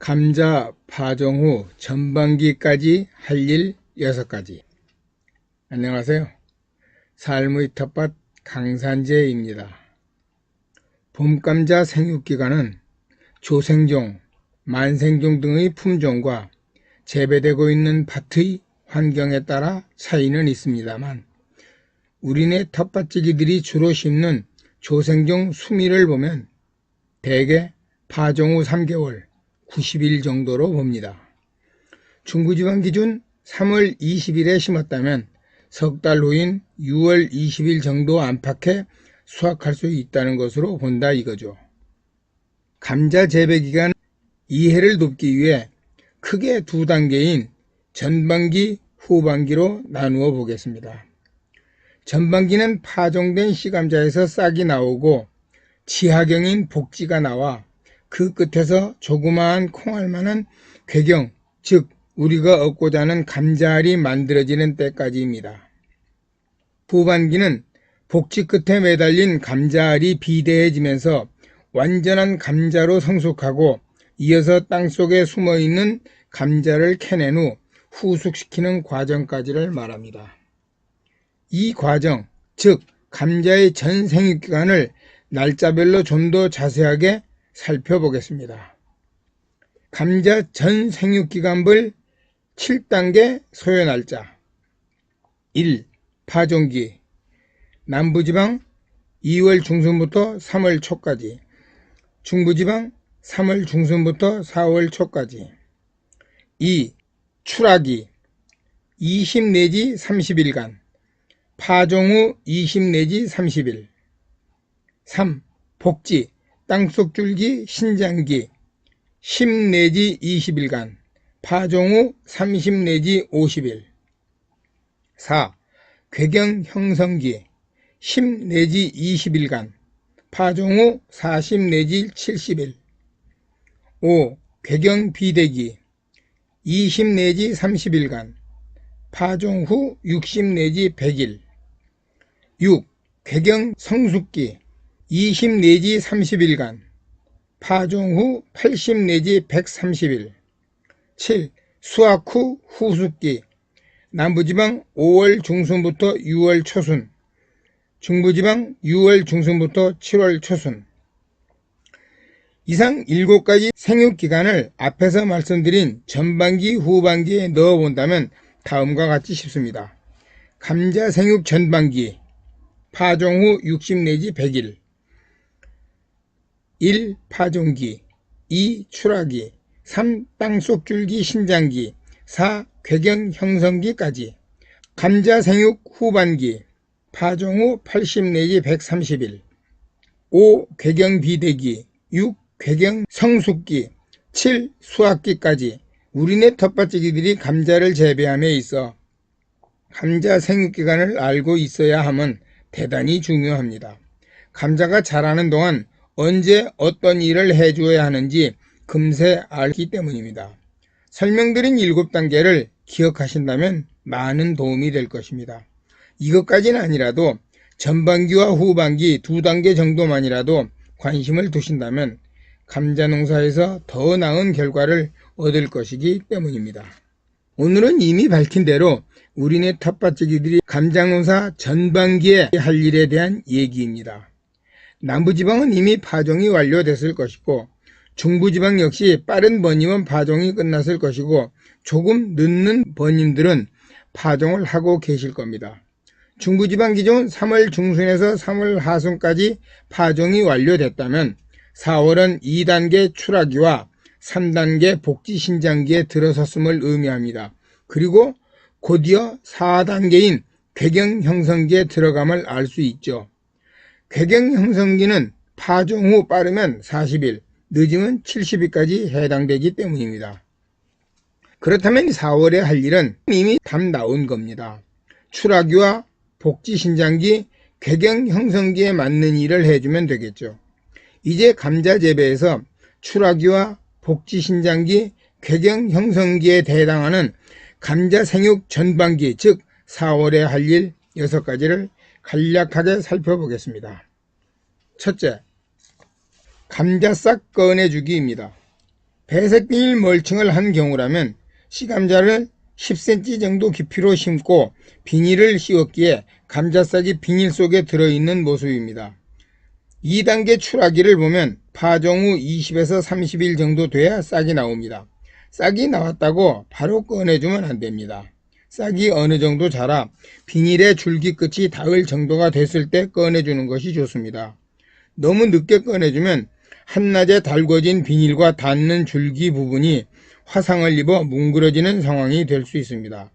감자 파종 후 전반기까지 할 일 6가지. 안녕하세요. 삶의 텃밭 강산재입니다. 봄감자 생육기간은 조생종, 만생종 등의 품종과 재배되고 있는 밭의 환경에 따라 차이는 있습니다만 우리네 텃밭지기들이 주로 심는 조생종 수미를 보면 대개 파종 후 3개월, 90일 정도로 봅니다. 중부지방 기준 3월 20일에 심었다면 석 달 후인 6월 20일 정도 안팎에 수확할 수 있다는 것으로 본다 이거죠. 감자 재배 기간 이해를 돕기 위해 크게 두 단계인 전반기, 후반기로 나누어 보겠습니다. 전반기는 파종된 씨감자에서 싹이 나오고 지하경인 복지가 나와 그 끝에서 조그마한 콩알만한 궤경, 즉 우리가 얻고자 하는 감자알이 만들어지는 때까지입니다. 후반기는 복지 끝에 매달린 감자알이 비대해지면서 완전한 감자로 성숙하고 이어서 땅속에 숨어있는 감자를 캐낸 후 후숙시키는 과정까지를 말합니다. 이 과정, 즉 감자의 전 생육기간을 날짜별로 좀 더 자세하게 살펴보겠습니다. 감자 전 생육기간별 7단계 소요 날짜. 1. 파종기. 남부지방 2월 중순부터 3월 초까지, 중부지방 3월 중순부터 4월 초까지. 2. 출하기 20 내지 30일간, 파종 후 20 내지 30일. 3. 복지 땅속 줄기 신장기 10 내지 20일간, 파종 후 30 내지 50일. 4. 궤경 형성기 10 내지 20일간, 파종 후 40 내지 70일. 5. 궤경 비대기 20 내지 30일간, 파종 후 60 내지 100일. 6. 궤경 성숙기 20 내지 30일간, 파종 후 80 내지 130일. 7. 수확 후 후숙기. 남부지방 5월 중순부터 6월 초순, 중부지방 6월 중순부터 7월 초순. 이상 7가지 생육기간을 앞에서 말씀드린 전반기, 후반기에 넣어본다면 다음과 같이 쉽습니다. 감자 생육 전반기, 파종 후 60 내지 100일. 1. 파종기 2. 출하기 3. 땅속 줄기 신장기 4. 궤경 형성기까지. 감자 생육 후반기, 파종 후 80 내지 130일. 5. 궤경 비대기 6. 궤경 성숙기 7. 수확기까지. 우리네 텃밭지기들이 감자를 재배함에 있어 감자 생육기간을 알고 있어야 함은 대단히 중요합니다. 감자가 자라는 동안 언제 어떤 일을 해주어야 하는지 금세 알기 때문입니다. 설명드린 7단계를 기억하신다면 많은 도움이 될 것입니다. 이것까지는 아니라도 전반기와 후반기 2단계 정도만이라도 관심을 두신다면 감자 농사에서 더 나은 결과를 얻을 것이기 때문입니다. 오늘은 이미 밝힌 대로 우리네 텃밭지기들이 감자 농사 전반기에 할 일에 대한 얘기입니다. 남부지방은 이미 파종이 완료됐을 것이고 중부지방 역시 빠른 번임은 파종이 끝났을 것이고 조금 늦는 번임들은 파종을 하고 계실 겁니다. 중부지방 기준 3월 중순에서 3월 하순까지 파종이 완료됐다면 4월은 2단계 출하기와 3단계 복지 신장기에 들어섰음을 의미합니다. 그리고 곧이어 4단계인 궤경 형성기에 들어감을 알 수 있죠. 궤경 형성기는 파종 후 빠르면 40일, 늦으면 70일까지 해당되기 때문입니다. 그렇다면 4월에 할 일은 이미 답 나온 겁니다. 출하기와 복지 신장기, 궤경 형성기에 맞는 일을 해주면 되겠죠. 이제 감자 재배에서 출하기와 복지 신장기, 궤경 형성기에 해당하는 감자 생육 전반기, 즉 4월에 할 일 6가지를 간략하게 살펴보겠습니다. 첫째, 감자싹 꺼내주기입니다. 배색 비닐 멀칭을 한 경우라면 씨감자를 10cm 정도 깊이로 심고 비닐을 씌웠기에 감자싹이 비닐 속에 들어있는 모습입니다. 2단계 출하기를 보면 파종 후 20에서 30일 정도 돼야 싹이 나옵니다. 싹이 나왔다고 바로 꺼내주면 안됩니다. 싹이 어느 정도 자라 비닐의 줄기 끝이 닿을 정도가 됐을 때 꺼내주는 것이 좋습니다. 너무 늦게 꺼내주면 한낮에 달궈진 비닐과 닿는 줄기 부분이 화상을 입어 뭉그러지는 상황이 될 수 있습니다.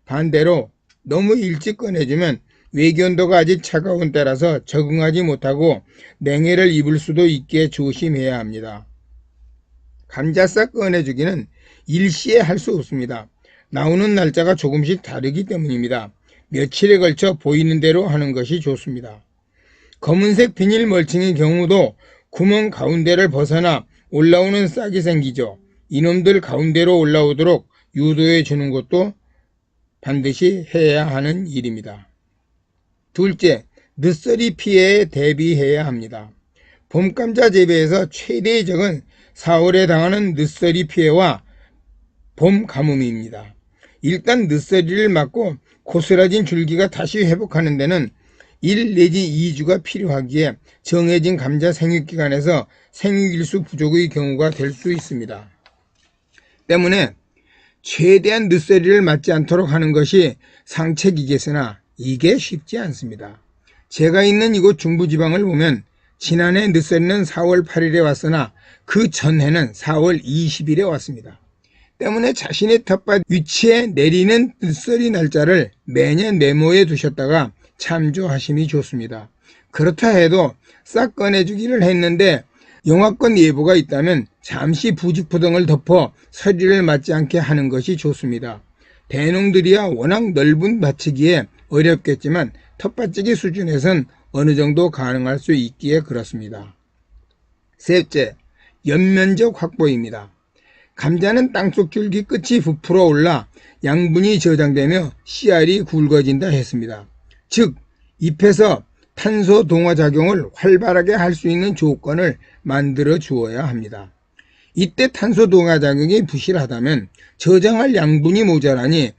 반대로 너무 일찍 꺼내주면 외기온도가 아직 차가운 때라서 적응하지 못하고 냉해를 입을 수도 있기에 조심해야 합니다. 감자싹 꺼내주기는 일시에 할 수 없습니다. 나오는 날짜가 조금씩 다르기 때문입니다. 며칠에 걸쳐 보이는 대로 하는 것이 좋습니다. 검은색 비닐 멀칭의 경우도 구멍 가운데를 벗어나 올라오는 싹이 생기죠. 이놈들 가운데로 올라오도록 유도해 주는 것도 반드시 해야 하는 일입니다. 둘째, 늦서리 피해에 대비해야 합니다. 봄감자 재배에서 최대의 적은 4월에 당하는 늦서리 피해와 봄 가뭄입니다. 일단 늦서리를 맞고 고스라진 줄기가 다시 회복하는 데는 1 내지 2주가 필요하기에 정해진 감자 생육기간에서 생육일수 부족의 경우가 될 수 있습니다. 때문에 최대한 늦서리를 맞지 않도록 하는 것이 상책이겠으나 이게 쉽지 않습니다. 제가 있는 이곳 중부지방을 보면 지난해 늦서리는 4월 8일에 왔으나 그 전해는 4월 20일에 왔습니다. 때문에 자신의 텃밭 위치에 내리는 늦서리 날짜를 매년 메모해 두셨다가 참조하심이 좋습니다. 그렇다 해도 싹 꺼내주기를 했는데 영하권 예보가 있다면 잠시 부직포등을 덮어 서리를 맞지 않게 하는 것이 좋습니다. 대농들이야 워낙 넓은 밭이기에 어렵겠지만 텃밭지기 수준에선 어느 정도 가능할 수 있기에 그렇습니다. 셋째, 연면적 확보입니다. 감자는 땅속 줄기 끝이 부풀어 올라 양분이 저장되며 씨알이 굵어진다 했습니다. 즉, 잎에서 탄소 동화 작용을 활발하게 할 수 있는 조건을 만들어 주어야 합니다. 이때 탄소 동화 작용이 부실하다면 저장할 양분이 모자라니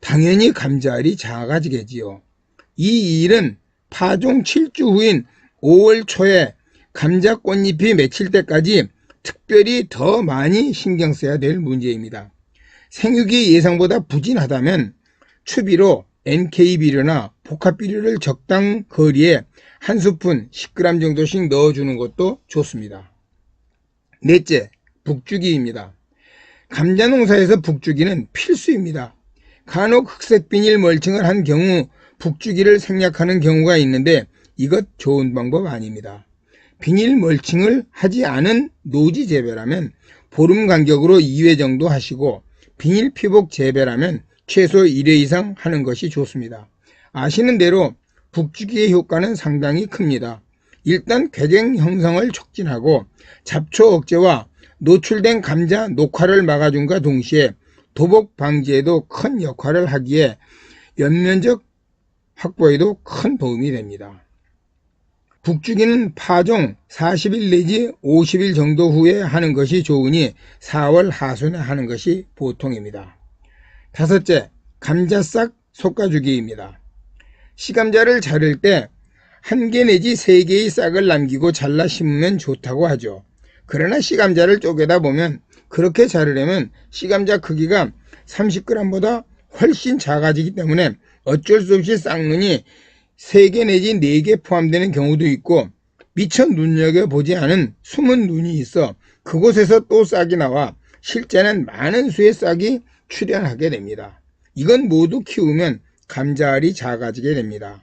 당연히 감자알이 작아지겠지요. 이 일은 파종 7주 후인 5월 초에 감자 꽃잎이 맺힐 때까지 특별히 더 많이 신경 써야 될 문제입니다. 생육이 예상보다 부진하다면 추비로 NK비료나 복합비료를 적당 거리에 한 스푼 10g 정도씩 넣어주는 것도 좋습니다. 넷째, 북주기입니다. 감자 농사에서 북주기는 필수입니다. 간혹 흑색 비닐 멀칭을 한 경우 북주기를 생략하는 경우가 있는데 이것 좋은 방법 아닙니다. 비닐 멀칭을 하지 않은 노지 재배라면 보름 간격으로 2회 정도 하시고 비닐 피복 재배라면 최소 1회 이상 하는 것이 좋습니다. 아시는 대로 북주기의 효과는 상당히 큽니다. 일단 궤경 형성을 촉진하고 잡초 억제와 노출된 감자 녹화를 막아준과 동시에 도복 방지에도 큰 역할을 하기에 연면적 확보에도 큰 도움이 됩니다. 북주기는 파종 40일 내지 50일 정도 후에 하는 것이 좋으니 4월 하순에 하는 것이 보통입니다. 다섯째, 감자싹 솎아주기입니다. 씨감자를 자를 때 1개 내지 3개의 싹을 남기고 잘라 심으면 좋다고 하죠. 그러나 씨감자를 쪼개다 보면 그렇게 자르려면 씨감자 크기가 30g보다 훨씬 작아지기 때문에 어쩔 수 없이 싹눈이 3개 내지 4개 포함되는 경우도 있고 미처 눈여겨보지 않은 숨은 눈이 있어 그곳에서 또 싹이 나와 실제는 많은 수의 싹이 출현하게 됩니다. 이건 모두 키우면 감자알이 작아지게 됩니다.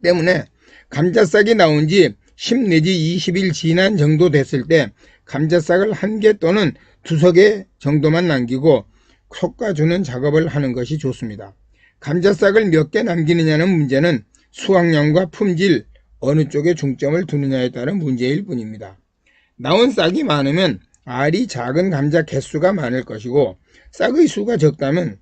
때문에 감자싹이 나온 지 10 내지 20일 지난 정도 됐을 때 감자싹을 1개 또는 2개 정도만 남기고 솎아주는 작업을 하는 것이 좋습니다. 감자싹을 몇 개 남기느냐는 문제는 수확량과 품질 어느 쪽에 중점을 두느냐에 따른 문제일 뿐입니다. 나온 싹이 많으면 알이 작은 감자 개수가 많을 것이고 싹의 수가 적다면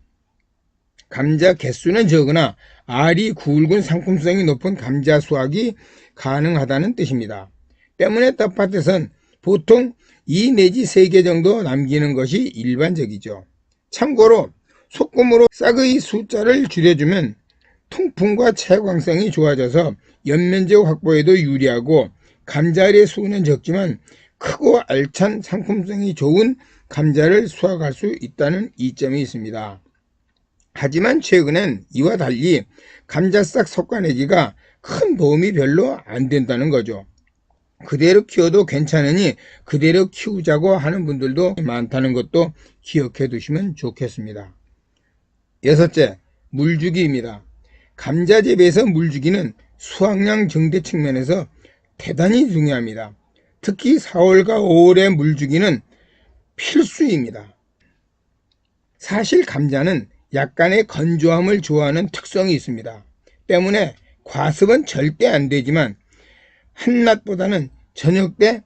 감자 개수는 적으나 알이 굵은 상품성이 높은 감자 수확이 가능하다는 뜻입니다. 때문에 텃밭에선 보통 2 내지 3개 정도 남기는 것이 일반적이죠. 참고로 소금으로 싹의 숫자를 줄여주면 통풍과 채광성이 좋아져서 연면적 확보에도 유리하고 감자알의 수는 적지만 크고 알찬 상품성이 좋은 감자를 수확할 수 있다는 이점이 있습니다. 하지만 최근엔 이와 달리 감자싹 솎아내기가 큰 도움이 별로 안 된다는 거죠. 그대로 키워도 괜찮으니 그대로 키우자고 하는 분들도 많다는 것도 기억해 두시면 좋겠습니다. 여섯째, 물주기입니다. 감자 재배에서 물주기는 수확량 증대 측면에서 대단히 중요합니다. 특히 4월과 5월의 물주기는 필수입니다. 사실 감자는 약간의 건조함을 좋아하는 특성이 있습니다. 때문에 과습은 절대 안 되지만 한낮보다는 저녁 때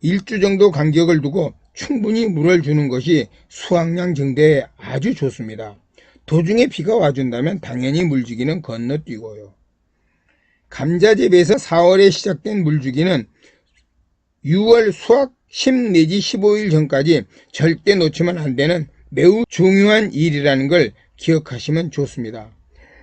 1주 정도 간격을 두고 충분히 물을 주는 것이 수확량 증대에 아주 좋습니다. 도중에 비가 와준다면 당연히 물주기는 건너뛰고요. 감자 재배에서 4월에 시작된 물주기는 6월 수확 10 내지 15일 전까지 절대 놓치면 안 되는 매우 중요한 일이라는 걸 기억하시면 좋습니다.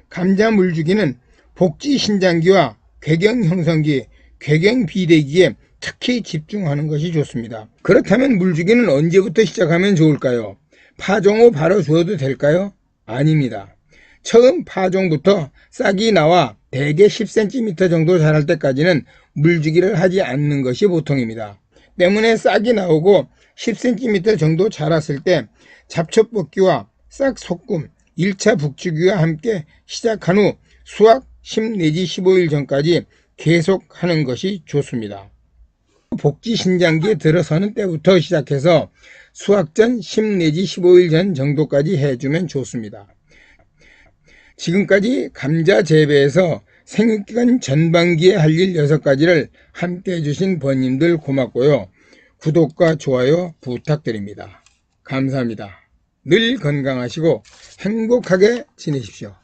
감자 물주기는 복지 신장기와 궤경 형성기, 궤경 비대기에 특히 집중하는 것이 좋습니다. 그렇다면 물주기는 언제부터 시작하면 좋을까요? 파종 후 바로 주어도 될까요? 아닙니다. 처음 파종부터 싹이 나와 대개 10cm 정도 자랄 때까지는 물주기를 하지 않는 것이 보통입니다. 때문에 싹이 나오고 10cm 정도 자랐을 때 잡초 뽑기와 싹 소금, 1차 북주기와 함께 시작한 후 수확 10 내지 15일 전까지 계속 하는 것이 좋습니다. 복지 신장기에 들어서는 때부터 시작해서 수확 전 10 내지 15일 전 정도까지 해주면 좋습니다. 지금까지 감자 재배에서 생육기간 전반기에 할 일 6가지를 함께 해주신 번님들 고맙고요. 구독과 좋아요 부탁드립니다. 감사합니다. 늘 건강하시고 행복하게 지내십시오.